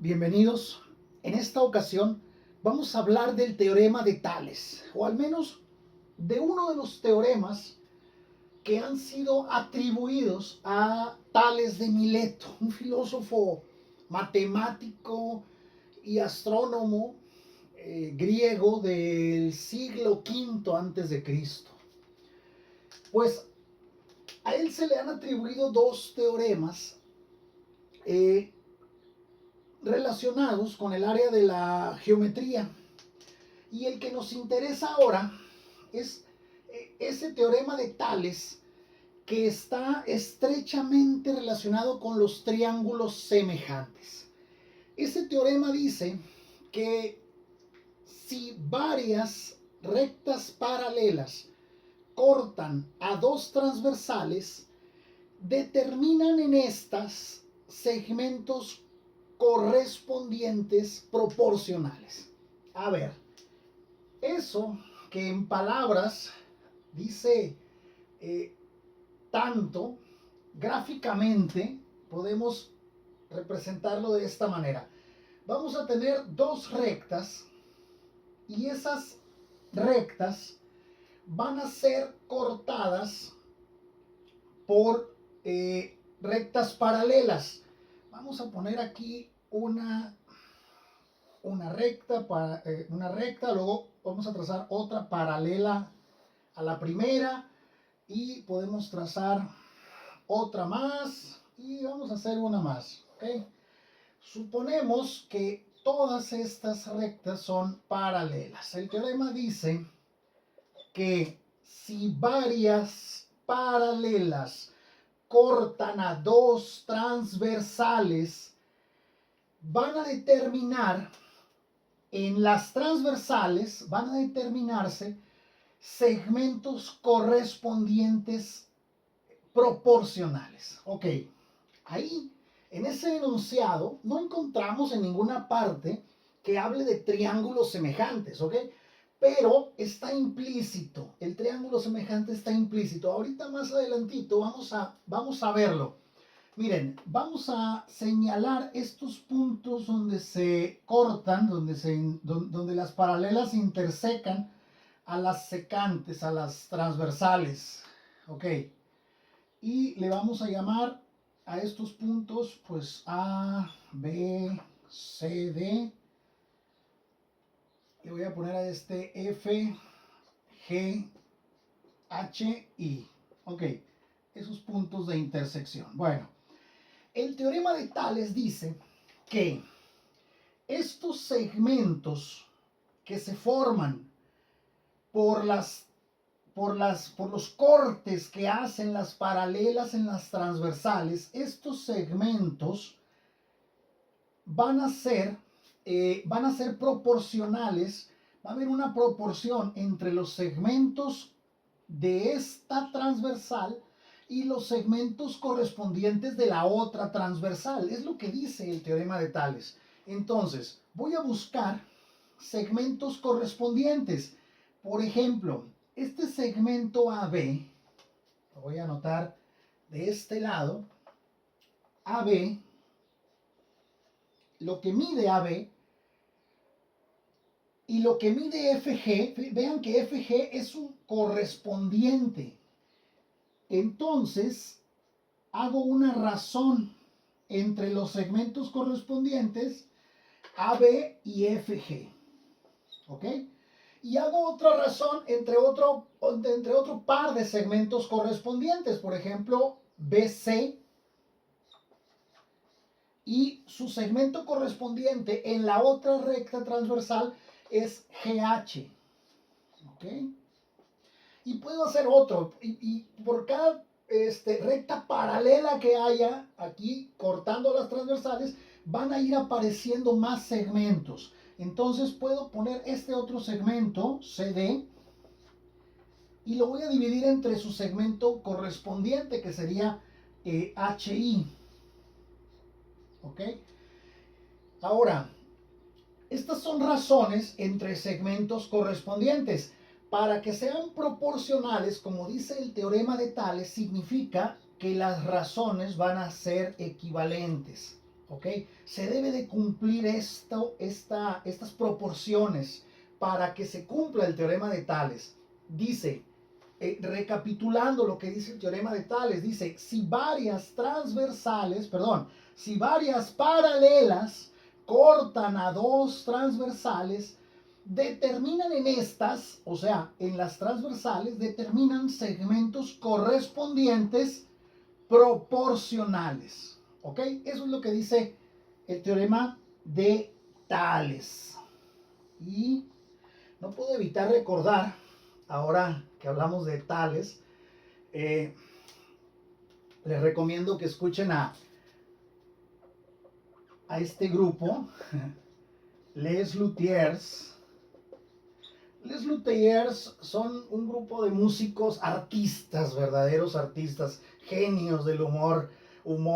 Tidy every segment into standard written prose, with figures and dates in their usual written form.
Bienvenidos. En esta ocasión vamos a hablar del teorema de Tales, o al menos de uno de los teoremas que han sido atribuidos a Tales de Mileto, un filósofo matemático y astrónomo griego del siglo V antes de Cristo. Pues a él se le han atribuido dos teoremas relacionados con el área de la geometría. Y el que nos interesa ahora es ese teorema de Tales que está estrechamente relacionado con los triángulos semejantes. Ese teorema dice que si varias rectas paralelas cortan a dos transversales, determinan en estas segmentos correspondientes proporcionales. A ver, eso que en palabras dice tanto, gráficamente podemos representarlo de esta manera. Vamos a tener dos rectas y esas rectas van a ser cortadas por rectas paralelas. Vamos a poner aquí una recta, luego vamos a trazar otra paralela a la primera y podemos trazar otra más y vamos a hacer una más. ¿Okay? Suponemos que todas estas rectas son paralelas. El teorema dice que si varias paralelas cortan a dos transversales, van a determinar en las transversales, van a determinarse segmentos correspondientes proporcionales. Ok, ahí en ese enunciado no encontramos en ninguna parte que hable de triángulos semejantes, ¿ok? Pero está implícito, el triángulo semejante está implícito. Ahorita más adelantito vamos a verlo. Miren, vamos a señalar estos puntos donde se cortan, donde las paralelas intersecan a las secantes, a las transversales. Ok. Y le vamos a llamar a estos puntos, pues A, B, C, D. Le voy a poner a este F, G, H, I. Ok. Esos puntos de intersección. Bueno. El teorema de Tales dice que estos segmentos que se forman por los cortes que hacen las paralelas en las transversales, estos segmentos van a ser proporcionales. Va a haber una proporción entre los segmentos de esta transversal y los segmentos correspondientes de la otra transversal. Es lo que dice el teorema de Tales. Entonces, voy a buscar segmentos correspondientes. Por ejemplo, este segmento AB, lo voy a anotar de este lado, AB, lo que mide AB y lo que mide FG, vean que FG es un correspondiente. Entonces, hago una razón entre los segmentos correspondientes AB y FG. ¿Ok? Y hago otra razón entre otro par de segmentos correspondientes. Por ejemplo, BC y su segmento correspondiente en la otra recta transversal es GH. ¿Ok? Y puedo hacer otro. Y por cada recta paralela que haya aquí, cortando las transversales, van a ir apareciendo más segmentos. Entonces puedo poner este otro segmento, CD, y lo voy a dividir entre su segmento correspondiente, que sería HI. ¿Ok? Ahora, estas son razones entre segmentos correspondientes. Para que sean proporcionales, como dice el teorema de Tales, significa que las razones van a ser equivalentes. ¿ok? Se debe de cumplir estas proporciones para que se cumpla el teorema de Tales. Dice, recapitulando lo que dice el teorema de Tales, dice, si varias paralelas cortan a dos transversales, determinan en estas, o sea, en las transversales, determinan segmentos correspondientes proporcionales. ¿Ok? Eso es lo que dice el teorema de Tales. Y no puedo evitar recordar, ahora que hablamos de Tales, les recomiendo que escuchen a este grupo, Les Luthiers. Les Luthiers son un grupo de músicos artistas, verdaderos artistas, genios del humor, un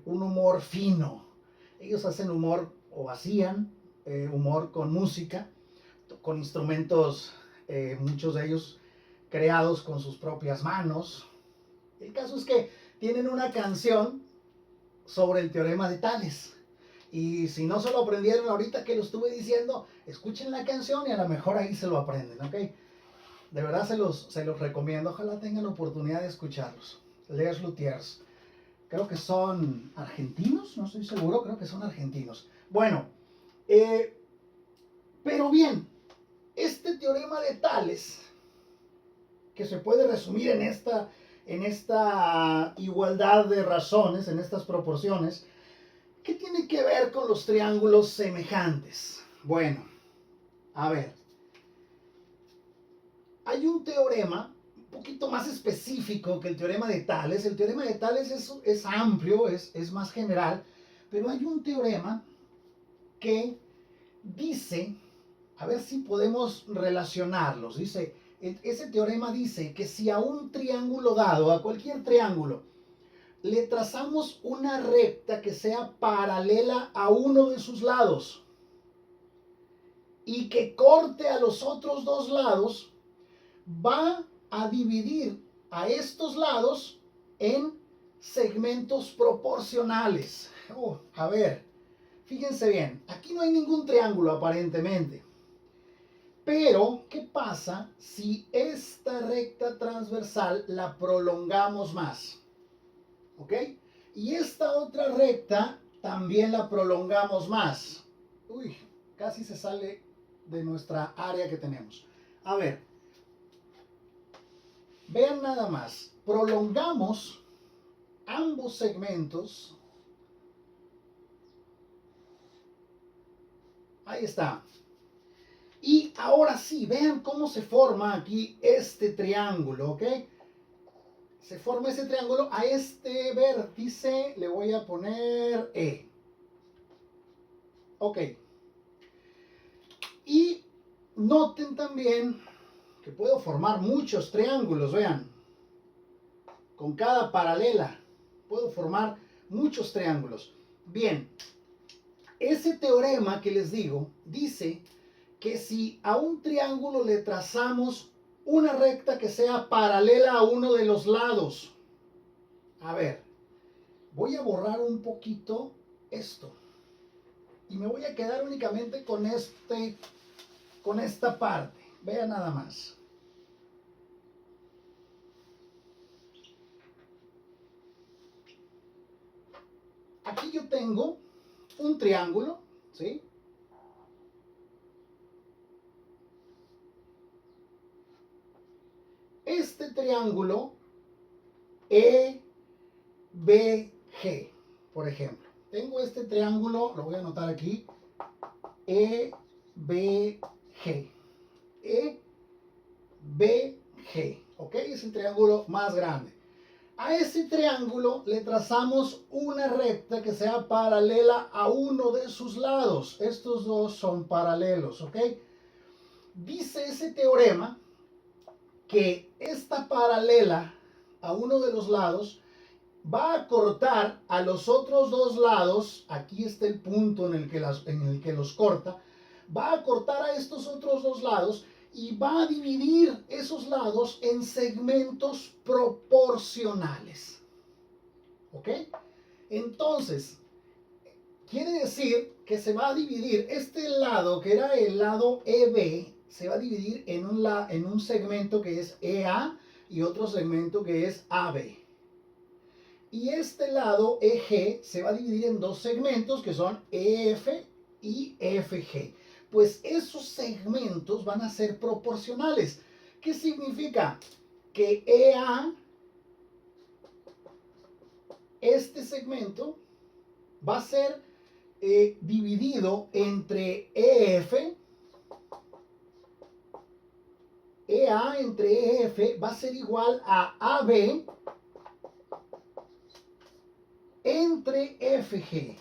humor fino. Ellos hacen humor, o hacían humor con música, con instrumentos, muchos de ellos creados con sus propias manos. El caso es que tienen una canción sobre el teorema de Tales. Y si no se lo aprendieron ahorita que lo estuve diciendo, escuchen la canción y a lo mejor ahí se lo aprenden, ¿ok? De verdad se los recomiendo. Ojalá tengan la oportunidad de escucharlos. Les Luthiers. Creo que son argentinos, no estoy seguro, creo que son argentinos. Bueno, pero bien, este teorema de Tales, que se puede resumir en esta igualdad de razones, en estas proporciones, ¿qué tiene que ver con los triángulos semejantes? Bueno, a ver, hay un teorema un poquito más específico que el teorema de Tales. El teorema de Tales es amplio, es más general, pero hay un teorema que dice, a ver si podemos relacionarlos, dice, ese teorema dice que si a un triángulo dado, a cualquier triángulo, le trazamos una recta que sea paralela a uno de sus lados y que corte a los otros dos lados, va a dividir a estos lados en segmentos proporcionales. A ver, fíjense bien, aquí no hay ningún triángulo aparentemente. Pero, ¿qué pasa si esta recta transversal la prolongamos más? ¿Ok? Y esta otra recta también la prolongamos más. Uy, casi se sale de nuestra área que tenemos. A ver, vean nada más. Prolongamos ambos segmentos. Ahí está. Y ahora sí, vean cómo se forma aquí este triángulo, ¿ok? Se forma ese triángulo. A este vértice le voy a poner E. Ok. Y noten también que puedo formar muchos triángulos, vean. Con cada paralela puedo formar muchos triángulos. Bien, ese teorema que les digo dice que si a un triángulo le trazamos una recta que sea paralela a uno de los lados. A ver, voy a borrar un poquito esto. Y me voy a quedar únicamente con esta parte. Vean nada más. Aquí yo tengo un triángulo, ¿sí? Este triángulo EBG, por ejemplo. Tengo este triángulo, lo voy a anotar aquí, EBG. EBG, ¿ok? Es el triángulo más grande. A ese triángulo le trazamos una recta que sea paralela a uno de sus lados. Estos dos son paralelos, ¿ok? Dice ese teorema que esta paralela a uno de los lados va a cortar a los otros dos lados. Aquí está el punto en el que los corta. Va a cortar a estos otros dos lados y va a dividir esos lados en segmentos proporcionales. ¿Ok? Entonces, quiere decir que se va a dividir este lado, que era el lado EB, se va a dividir en un segmento que es EA y otro segmento que es AB. Y este lado EG se va a dividir en dos segmentos que son EF y EFG. Pues esos segmentos van a ser proporcionales. ¿Qué significa? Que EA, este segmento, va a ser dividido entre EF, EA entre EF va a ser igual a AB entre FG.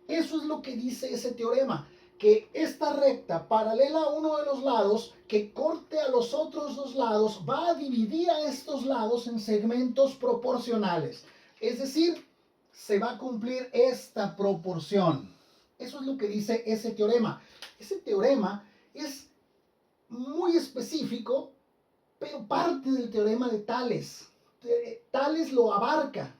Eso es lo que dice ese teorema, que esta recta paralela a uno de los lados que corte a los otros dos lados va a dividir a estos lados en segmentos proporcionales. Es decir, se va a cumplir esta proporción. Eso es lo que dice ese teorema. Ese teorema es muy específico, pero parte del teorema de Tales. Tales lo abarca,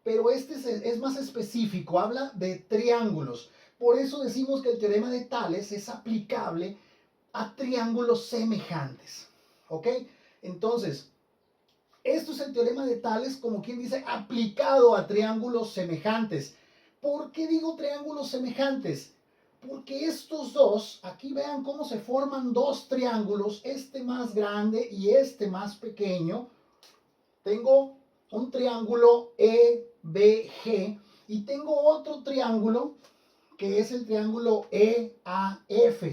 pero este es más específico, habla de triángulos. Por eso decimos que el teorema de Tales es aplicable a triángulos semejantes. ¿Ok? Entonces, esto es el teorema de Tales, como quien dice, aplicado a triángulos semejantes. ¿Por qué digo triángulos semejantes? Porque estos dos, aquí vean cómo se forman dos triángulos, este más grande y este más pequeño. Tengo un triángulo EBG y tengo otro triángulo que es el triángulo EAF.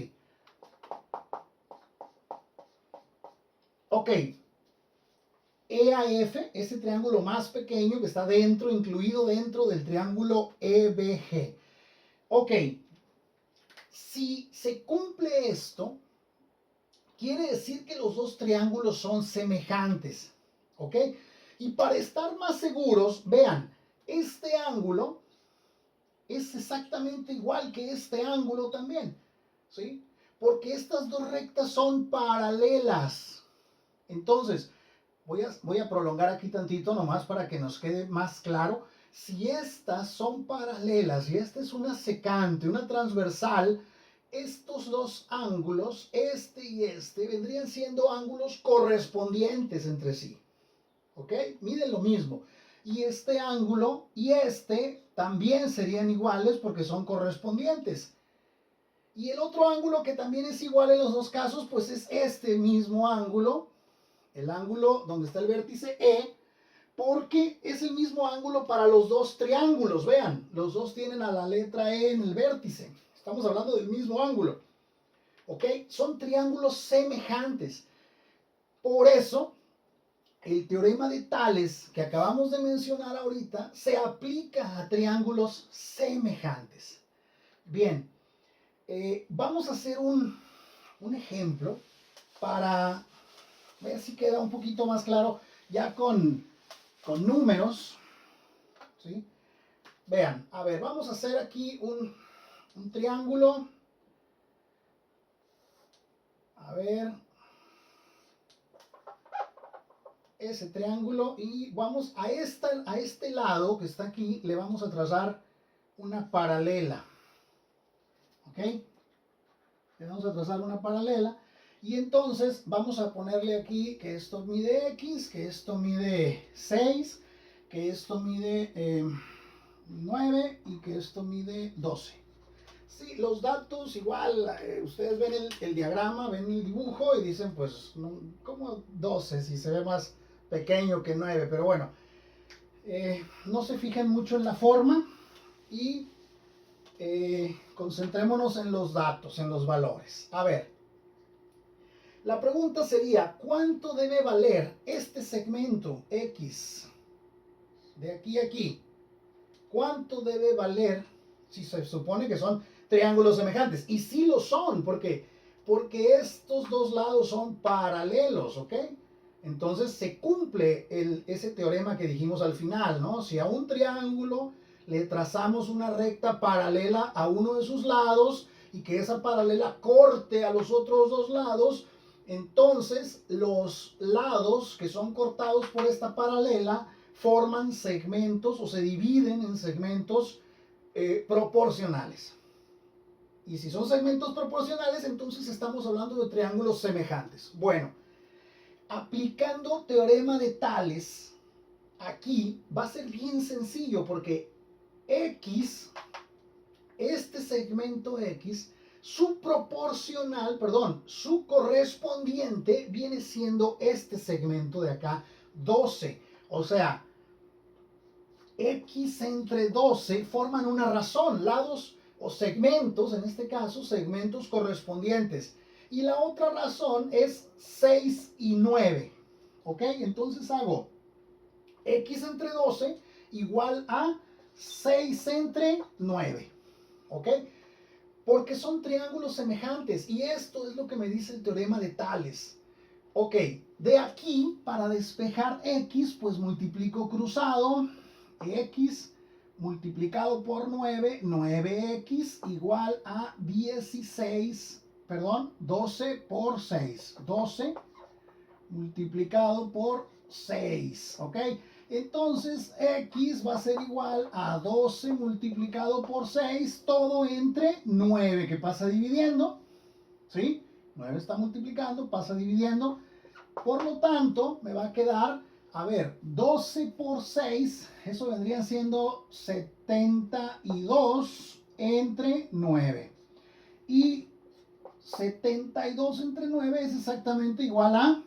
Ok, EAF, ese triángulo más pequeño que está dentro, incluido dentro del triángulo EBG. Ok, si se cumple esto, quiere decir que los dos triángulos son semejantes. ¿Ok? Y para estar más seguros, vean, este ángulo es exactamente igual que este ángulo también. ¿Sí? Porque estas dos rectas son paralelas. Entonces, voy a prolongar aquí tantito nomás para que nos quede más claro. Si estas son paralelas y esta es una secante, una transversal, estos dos ángulos, este y este, vendrían siendo ángulos correspondientes entre sí. ¿Ok? Miden lo mismo. Y este ángulo y este también serían iguales porque son correspondientes. Y el otro ángulo que también es igual en los dos casos, pues es este mismo ángulo, el ángulo donde está el vértice E, porque es el mismo ángulo para los dos triángulos. Vean, los dos tienen a la letra E en el vértice. Estamos hablando del mismo ángulo. ¿Ok? Son triángulos semejantes. Por eso, el teorema de Tales que acabamos de mencionar ahorita se aplica a triángulos semejantes. Bien, vamos a hacer un ejemplo para ver si queda un poquito más claro ya con números. ¿Sí? Vean, a ver, vamos a hacer aquí un triángulo. A ver, ese triángulo y vamos a este lado que está aquí, le vamos a trazar una paralela. ¿Ok? Le vamos a trazar una paralela y entonces vamos a ponerle aquí que esto mide X, que esto mide 6, que esto mide 9 y que esto mide 12. Sí, los datos igual, ustedes ven el diagrama, ven el dibujo y dicen pues, ¿cómo 12 si se ve más pequeño que 9? Pero bueno, no se fijen mucho en la forma y concentrémonos en los datos, en los valores. A ver, la pregunta sería, ¿cuánto debe valer este segmento X de aquí a aquí? ¿Cuánto debe valer si se supone que son triángulos semejantes? Y sí lo son, porque estos dos lados son paralelos, ¿ok? Entonces se cumple ese teorema que dijimos al final, ¿no? Si a un triángulo le trazamos una recta paralela a uno de sus lados y que esa paralela corte a los otros dos lados, entonces los lados que son cortados por esta paralela forman segmentos o se dividen en segmentos proporcionales. Y si son segmentos proporcionales, entonces estamos hablando de triángulos semejantes. Bueno, aplicando teorema de Tales, aquí va a ser bien sencillo porque X, este segmento X, su correspondiente viene siendo este segmento de acá, 12. O sea, X entre 12 forman una razón, lados o segmentos, en este caso, segmentos correspondientes. Y la otra razón es 6 y 9. ¿Ok? Entonces hago X entre 12 igual a 6 entre 9. ¿Ok? Porque son triángulos semejantes. Y esto es lo que me dice el teorema de Tales. Ok, de aquí, para despejar X, pues multiplico cruzado. X multiplicado por 9, 9x igual a 12 por 6. 12 multiplicado por 6, ¿ok? Entonces X va a ser igual a 12 multiplicado por 6, todo entre 9, que pasa dividiendo, ¿sí? 9 está multiplicando, pasa dividiendo. Por lo tanto, me va a quedar, a ver, 12 por 6, eso vendría siendo 72 entre 9. Y 72 entre 9 es exactamente igual a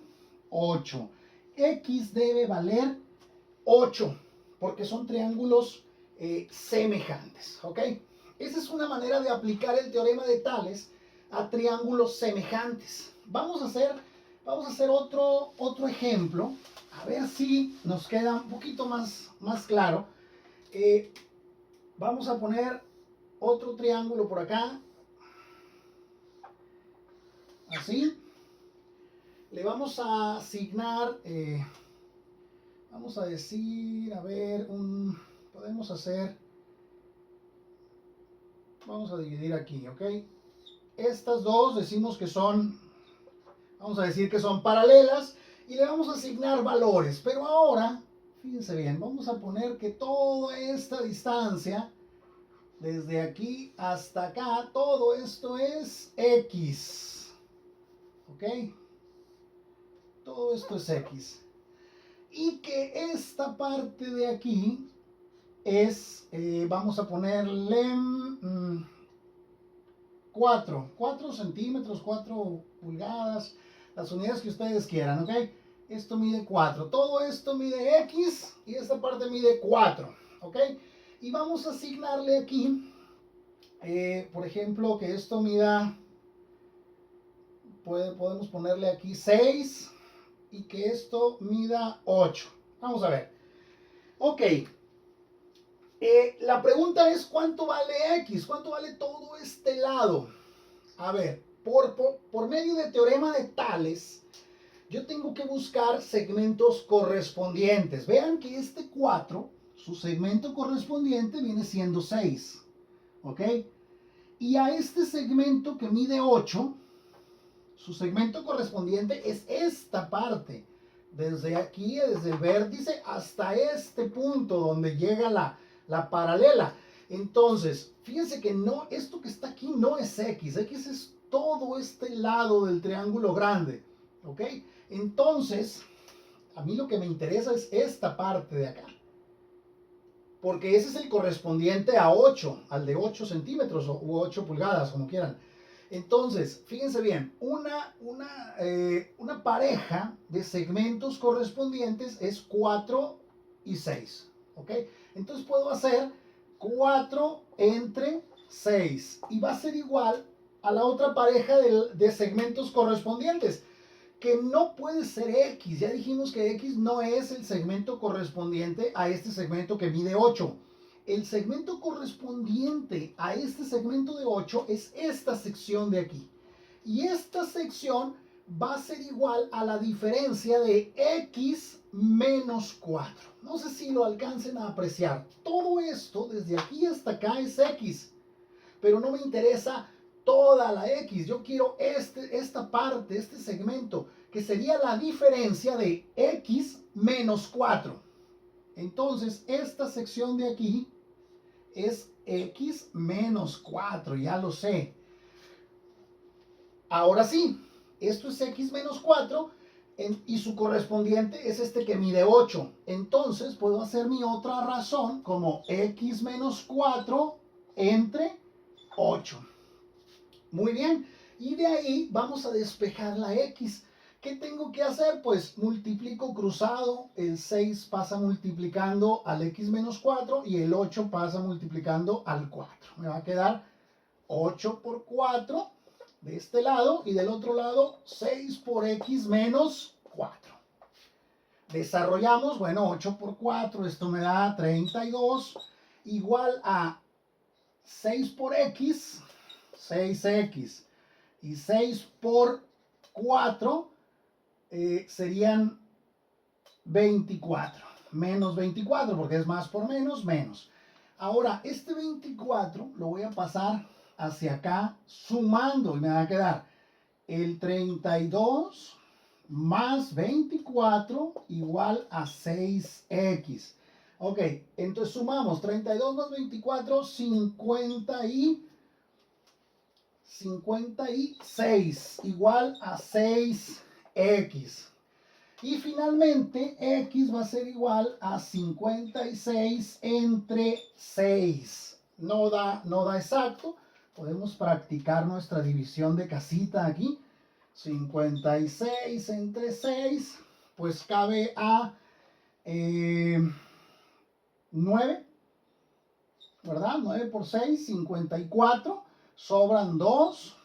8. X debe valer 8, porque son triángulos semejantes, ¿ok? Esa es una manera de aplicar el teorema de Tales a triángulos semejantes. Vamos a hacer otro ejemplo, a ver si nos queda un poquito más claro. Vamos a poner otro triángulo por acá, así. Le vamos a asignar, vamos a decir, a ver, podemos hacer, vamos a dividir aquí, ¿ok? Estas dos decimos que son, vamos a decir que son paralelas y le vamos a asignar valores. Pero ahora, fíjense bien, vamos a poner que toda esta distancia, desde aquí hasta acá, todo esto es X. ¿Ok? Todo esto es X. Y que esta parte de aquí es, vamos a ponerle 4 centímetros, 4 pulgadas, las unidades que ustedes quieran, ¿ok? Esto mide 4, todo esto mide X y esta parte mide 4, ¿ok? Y vamos a asignarle aquí, por ejemplo, que esto mida, podemos ponerle aquí 6 y que esto mida 8. Vamos a ver. Ok. La pregunta es, ¿cuánto vale X? ¿Cuánto vale todo este lado? A ver, por medio de teorema de Tales, yo tengo que buscar segmentos correspondientes. Vean que este 4, su segmento correspondiente viene siendo 6. ¿Ok? Y a este segmento que mide 8, su segmento correspondiente es esta parte. Desde aquí, desde el vértice hasta este punto donde llega la paralela. Entonces, fíjense que no, esto que está aquí no es X. X es todo este lado del triángulo grande. ¿Ok? Entonces, a mí lo que me interesa es esta parte de acá. Porque ese es el correspondiente a 8, al de 8 centímetros u 8 pulgadas, como quieran. Entonces, fíjense bien, una pareja de segmentos correspondientes es 4 y 6. ¿Ok? Entonces puedo hacer 4 entre 6 y va a ser igual a la otra pareja de segmentos correspondientes, que no puede ser X. Ya dijimos que X no es el segmento correspondiente a este segmento que mide 8. El segmento correspondiente a este segmento de 8 es esta sección de aquí. Y esta sección va a ser igual a la diferencia de X menos 4. No sé si lo alcancen a apreciar. Todo esto, desde aquí hasta acá, es X. Pero no me interesa toda la X. Yo quiero esta parte, este segmento, que sería la diferencia de X menos 4. Entonces, esta sección de aquí es x menos 4, ya lo sé. Ahora sí, esto es x menos 4 y su correspondiente es este que mide 8. Entonces, puedo hacer mi otra razón como x menos 4 entre 8. Muy bien, y de ahí vamos a despejar la x. ¿Qué tengo que hacer? Pues multiplico cruzado, el 6 pasa multiplicando al x menos 4 y el 8 pasa multiplicando al 4. Me va a quedar 8 por 4 de este lado y del otro lado 6 por x menos 4. Desarrollamos, bueno, 8 por 4, esto me da 32, igual a 6 por x, 6x, y 6 por 4 serían 24, menos 24, porque es más por menos, menos. Ahora, este 24 lo voy a pasar hacia acá sumando y me va a quedar el 32 más 24 igual a 6x. Ok, entonces sumamos 32 más 24, 56 igual a 6x. Y finalmente x va a ser igual a 56 entre 6. No da exacto. Podemos practicar nuestra división de casita aquí. 56 entre 6, pues cabe a 9, ¿verdad? 9 por 6, 54. Sobran 2.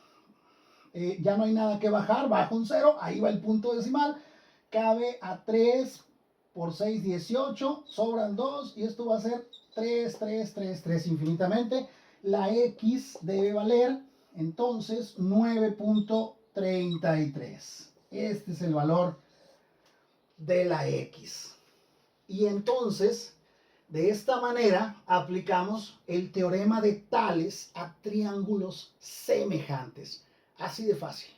Ya no hay nada que bajar, bajo un 0, ahí va el punto decimal. Cabe a 3 por 6, 18, sobran 2 y esto va a ser 3, 3, 3, 3 infinitamente. La x debe valer entonces 9.33. Este es el valor de la x. Y entonces, de esta manera, aplicamos el teorema de Tales a triángulos semejantes. Así de fácil.